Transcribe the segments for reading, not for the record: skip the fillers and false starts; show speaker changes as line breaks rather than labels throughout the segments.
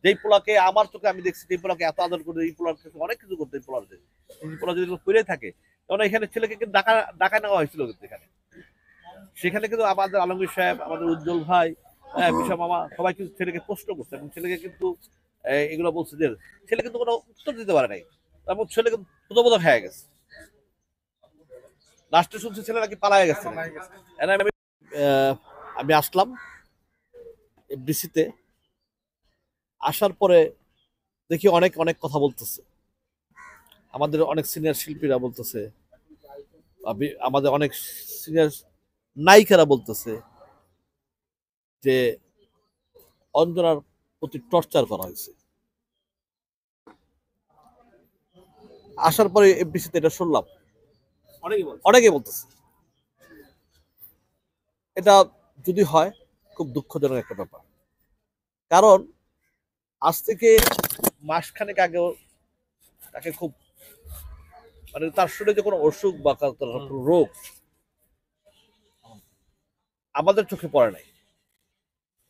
যেই পোলাকে আমার চোখে আমি দেখছি, এই পোলাকে এত আদর করে, এই পোলার কাছে অনেক কিছু করতে, এই পোলার এই পোলা যদি করে থাকে, তখন এখানে ছেলেকে কিন্তু ডাকা নেওয়া হয়েছিল কিন্তু এখানে। সেখানে কিন্তু আমাদের আলমগীর সাহেব, আমাদের উজ্জ্বল ভাই, হ্যাঁ, বিশা মামা, সবাই কিন্তু ছেলেকে প্রশ্ন করছে এবং ছেলেকে কিন্তু এগুলো বলছে যে ছেলে কিন্তু কোনো উত্তর দিতে পারে নাই, তারপর ছেলে কিন্তু প্রথমত হয়ে গেছে। লাস্টে শুনছি ছেলে নাকি পালায় গেছে। আমি আসলাম এফডিসিতে, আসার পরে দেখি অনেক অনেক কথা বলতেছে, আমাদের অনেক সিনিয়র শিল্পীরা বলতেছে, আমাদের অনেক সিনিয়র নায়িকারা বলতেছে যে অঞ্জনার প্রতি টর্চার করা হয়েছে। আসার পরে এফডিসিতে এটা শুনলাম, অনেকে বলতেছে। এটা যদি হয় খুব দুঃখজনক একটা ব্যাপার, কারণ আজ থেকে মাসখানেক আগেও তাকে খুব মানে তার শরীরে যে কোনো অসুখ বা রোগ আমাদের চোখে পড়ে নাই।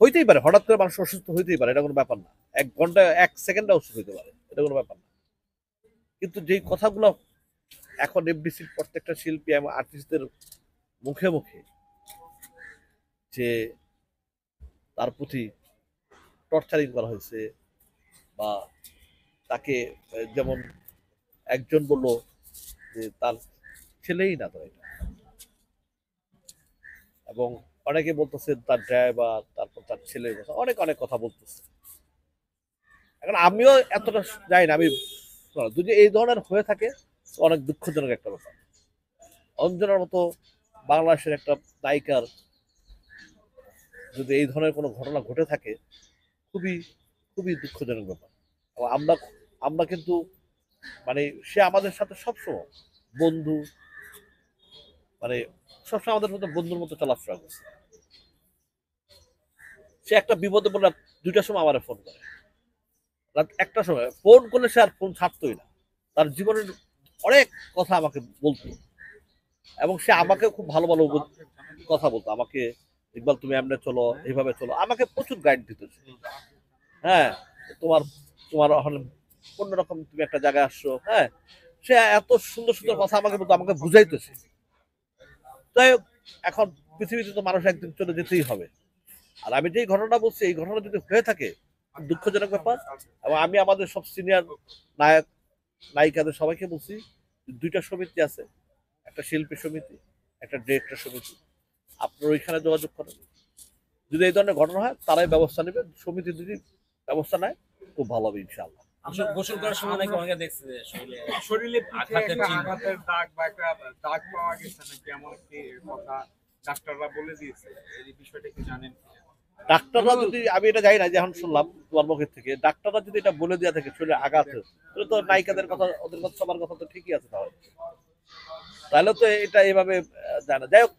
হইতেই পারে, হঠাৎ করে মানুষ অসুস্থ হইতেই পারে, এটা কোনো ব্যাপার না। 1 ঘন্টা 1 সেকেন্ডে অসুস্থ হইতে পারে, এটা কোনো ব্যাপার না। কিন্তু যেই কথাগুলো এখন এফডিসির প্রত্যেকটা শিল্পী এবং আর্টিস্টদের মুখে মুখে, যে তার প্রতি টর্চারিং করা হয়েছে, বা তাকে যেমন একজন বলল যে তার ছেলেই না তো এটা, এবং অনেকে বলতেছে তার ড্রাইভার, তারপর তার ছেলের কথা, অনেক অনেক কথা বলতেছে। এখন আমিও এতটা যাই না, আমি যদি এই ধরনের হয়ে থাকে অনেক দুঃখজনক একটা ব্যাপার। অঞ্জনার মতো বাংলাদেশের একটা নায়িকার যদি এই ধরনের কোনো ঘটনা ঘটে থাকে, খুবই খুবই দুঃখজনক ব্যাপার। আমরা আমরা কিন্তু মানে সে আমাদের সাথে সবসময় বন্ধু, মানে সবসময় আমাদের মতো বন্ধুর মতো চলাফেরা করছে। সে একটা বিপদে পড়লে 2টার সময় আমার ফোন করে, রাত 1টার সময় ফোন করলে সে আর ফোন ছাড়তোই না। তার জীবনের অনেক কথা আমাকে বলতো, এবং সে আমাকে খুব ভালো ভালো কথা বলতো আমাকে। ইকবাল, তুমি এমনি চলো, এইভাবে চলো, আমাকে প্রচুর গাইড দিত। হ্যাঁ, তোমার তোমার অন্যরকম তুমি একটা জায়গায় আসছো, হ্যাঁ, সে এত সুন্দর সুন্দর কথা আমাকে বলতো, আমাকে বুঝাইতেছে। তাই এখন পৃথিবীতে তো মানুষ একদিন চলে যেতেই হবে। আর আমি যেই ঘটনাটা বলছি, এই ঘটনা যদি হয়ে থাকে দুঃখজনক ব্যাপার। এবং আমি আমাদের সব সিনিয়র নায়ক নায়িকাদের সবাইকে বলছি, 2টা সমিতি আছে, একটা শিল্পী সমিতি, একটা ডিরেক্টর সমিতি। আপনার ওইখানে যোগাযোগ করেন, যদি এই ধরনের ঘটনা হয় তারাই ব্যবস্থা নেবে। সমিতি যদি ব্যবস্থা নেয় খুব ভালো হবে ইনশাআল্লাহ।
গোসল করার সময় নাকি অনেকে দেখছে যে
শরীরে আঘাতের দাগ বা একটা দাগ পাওয়া গেছে নাকি, এমন একটি কথা ডাক্তাররা বলে দিয়েছে। এই বিষয়টা কি জানেন?
ডাক্তাররা যদি, আমি এটা জানি না, যে এখন শুনলাম তোমার মুখের থেকে, ডাক্তাররা যদি এটা বলে দেওয়া থাকে শরীরে আঘাত, তাহলে তো নায়িকাদের কথা, ওদের কথা, সবার কথা তো ঠিকই আছে। তাহলে তো এটা এইভাবে যায় না। যাই হোক,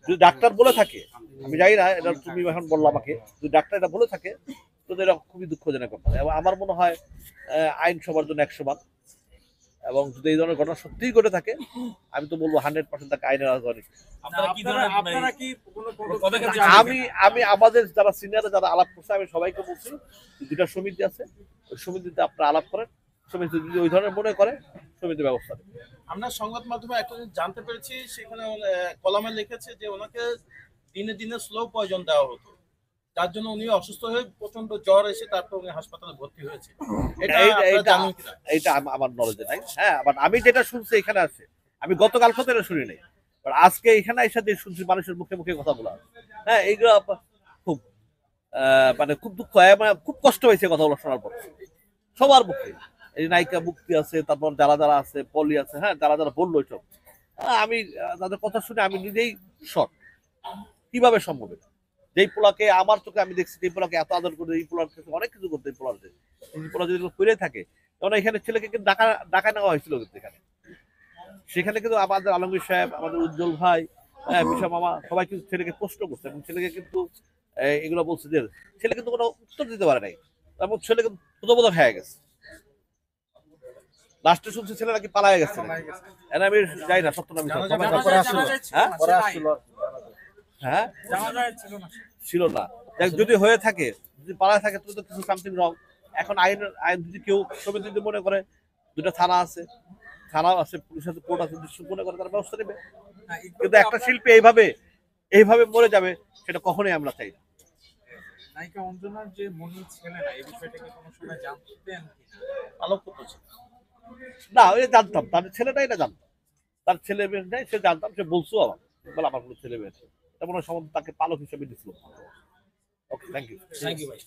যদি ডাক্তার বলে থাকে, আমি জানি না, এটা তুমি এখন বললো আমাকে, যদি ডাক্তার এটা বলে থাকে তো এটা খুবই দুঃখজনক ব্যাপার। এবং আমার মনে হয় আইন সবার জন্য 100 বার। এবং যদি এই ধরনের ঘটনা সত্যিই ঘটে থাকে, আমি তো বলবো 100% তাকে আইনের আওতায়। আমি আমি আমাদের যারা সিনিয়র, যারা আলাপ করছে, আমি সবাইকে বলছি 2টা সমিতি আছে, ওই সমিতিতে আপনারা আলাপ করেন। সমিতি যদি ওই ধরনের মনে করে, সমিতি ব্যবস্থা নেবে।
আমরা সংবাদ মাধ্যমে একটা জানতে পেরেছি, সেখানে কলামে লিখেছে যে ওনাকে দিনে দিনে স্লো পয়জন দেওয়া হতো, যার জন্য উনি অসুস্থ হয়ে প্রচন্ড জ্বর এসে তারপর উনি হাসপাতালে ভর্তি হয়েছে।
এটা আমার নলেজে নাই। হ্যাঁ, বাট আমি যেটা শুনছি এখানে আছে, আমি গতকালকে তো এটা শুনি নাই, আজকে এখানে এসে যে শুনছি মানুষের মুখে মুখে কথা বলা, হ্যাঁ, এইগুলো খুব মানে খুব দুঃখ হয়, মানে খুব কষ্ট হয়েছে কথাগুলো শোনার পর সবার মুখে। এই নায়িকা মুক্তি আছে, তারপর যারা যারা আছে, পলি আছে, হ্যাঁ, যারা যারা বললো এসব, আমি তাদের কথা শুনে আমি নিজেই শক, কিভাবে সম্ভব এটা। যেই পোলাকে আমার চোখে আমি দেখছি, এই পোলাকে এত আদর করে, এই পোলার কাছে অনেক কিছু করতে, এই পোলা যদি করে থাকে, তখন এখানে ছেলেকে কিন্তু ডাকা নেওয়া হয়েছিল কিন্তু এখানে। সেখানে কিন্তু আমাদের আলমগীর সাহেব, আমাদের উজ্জ্বল ভাই, হ্যাঁ, বিশা মামা, সবাই কিন্তু ছেলেকে প্রশ্ন করছে, এবং ছেলেকে কিন্তু এগুলো বলছে যে ছেলে কিন্তু কোনো উত্তর দিতে পারে নাই, তারপর ছেলে কিন্তু প্রথমত হয়ে গেছে। লাস্টে শুনছি ছেলে নাকি পালায় গেছে। আমি যাই না, সত্য না হ্যাঁ ছিল না। যদি হয়ে থাকে, যদি পালায় থাকে, তো কিছু সামথিং রং। এখন আইন যদি কেউ সমিতি যদি মনে করে দুটো থানা আছে, থানাও আছে, পুলিশ আছে, কোর্ট আছে, যদি মনে করে তারা ব্যবস্থা নেবে। কিন্তু একটা শিল্পী এইভাবে মরে যাবে, সেটা কখনোই আমরা চাই না।
নায়িকা অঞ্জনার যে মনি ছেলে না, এই বিষয়টা কি কোনো সময় জানতেন?
আলোক করছে
না, ওই জানতাম, তার ছেলেটাই না জানতাম, তার ছেলে মেয়ে নেই, সে জানতাম, সে বলছো আমার বলে আমার কোনো ছেলে মেয়ে নেই। এটা মনে হয় সম্বন্ধে তাকে পালক হিসেবে দিছিল। ওকে, থ্যাংক ইউ।
থ্যাংক ইউ ভাই।